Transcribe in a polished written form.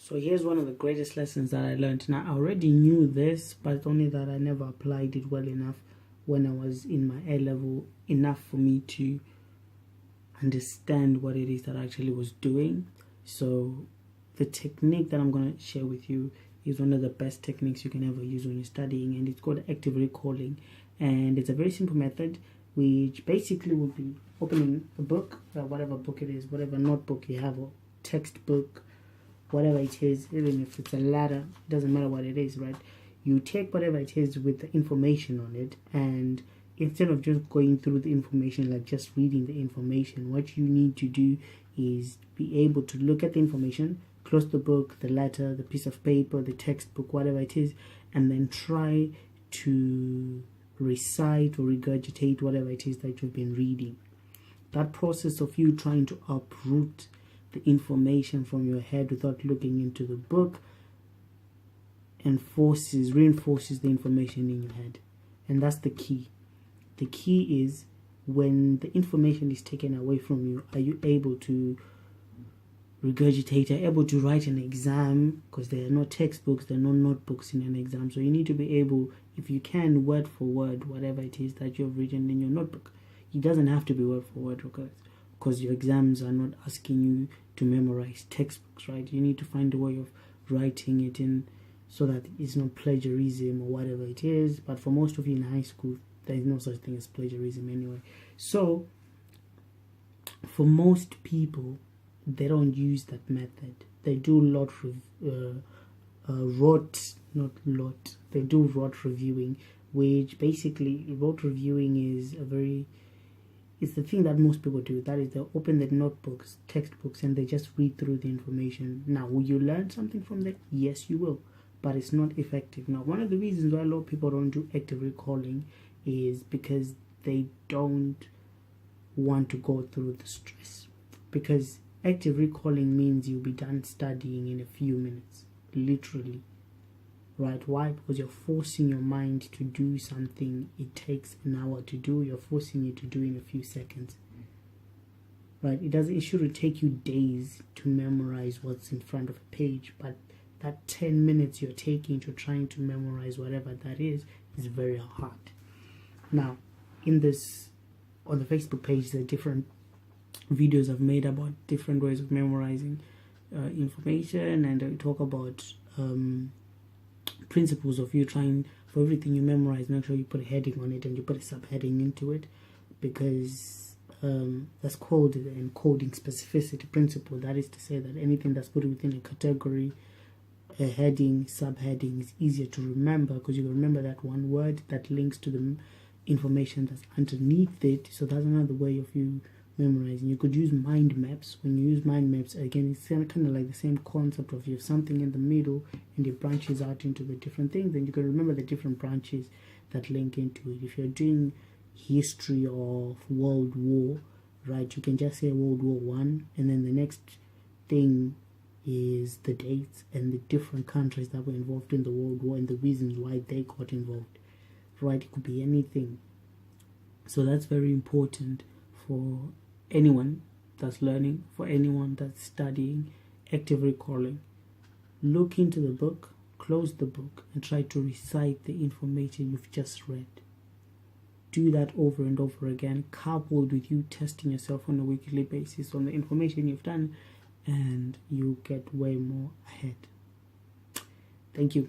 So here's one of the greatest lessons that I learned. Now, I already knew this, but it's only that I never applied it well enough when I was in my A level, enough for me to understand what it is that I actually was doing. So the technique that I'm going to share with you is one of the best techniques you can ever use when you're studying, and it's called active recalling. And it's a very simple method, which basically will be opening a book, whatever book it is, whatever notebook you have, or textbook, whatever it is, even if it's a ladder, it doesn't matter what it is, right? You take whatever it is with the information on it, and instead of just going through the information, like just reading the information, what you need to do is be able to look at the information, close the book, the letter, the piece of paper, the textbook, whatever it is, and then try to recite or regurgitate whatever it is that you've been reading. That process of you trying to uproot the information from your head without looking into the book reinforces the information in your head. And that's the key. The key is, when the information is taken away from you, are you able to regurgitate, are able to write an exam? Because there are no textbooks, there are no notebooks in an exam. So you need to be able, if you can, word for word, whatever it is that you've written in your notebook. It doesn't have to be word for word, because your exams are not asking you to memorize textbooks, right? You need to find a way of writing it in so that it's not plagiarism or whatever it is. But for most of you in high school, there is no such thing as plagiarism anyway. So for most people, they don't use that method. They do they do rote reviewing, which basically, rote reviewing is it's the thing that most people do. That is, they open their notebooks, textbooks, and they just read through the information. Now, will you learn something from that? Yes, you will, but it's not effective. Now, one of the reasons why a lot of people don't do active recalling is because they don't want to go through the stress. Because active recalling means you'll be done studying in a few minutes, literally. Right? Why? Because you're forcing your mind to do something it takes an hour to do. You're forcing it to do in a few seconds. Right? It shouldn't take you days to memorize what's in front of a page, but that 10 minutes you're taking to trying to memorize whatever that is very hard. Now, on the Facebook page, there are different videos I've made about different ways of memorizing information, and I talk about principles of you trying, for everything you memorize, make sure you put a heading on it and you put a subheading into it, because that's called the encoding specificity principle. That is to say that anything that's put within a category, a heading, subheading, is easier to remember, because you can remember that one word that links to the information that's underneath it. So that's another way of you memorizing. You could use mind maps. When you use mind maps, again, it's kind of like the same concept of you have something in the middle and it branches out into the different things, and you can remember the different branches that link into it. If you're doing history of World War, right, you can just say World War One, and then the next thing is the dates and the different countries that were involved in the World War and the reasons why they got involved, right? It could be anything. So that's very important for anyone that's learning, for anyone that's studying. Active recalling. Look into the book, close the book, and try to recite the information you've just read. Do that over and over again, coupled with you testing yourself on a weekly basis on the information you've done, and you get way more ahead. Thank you.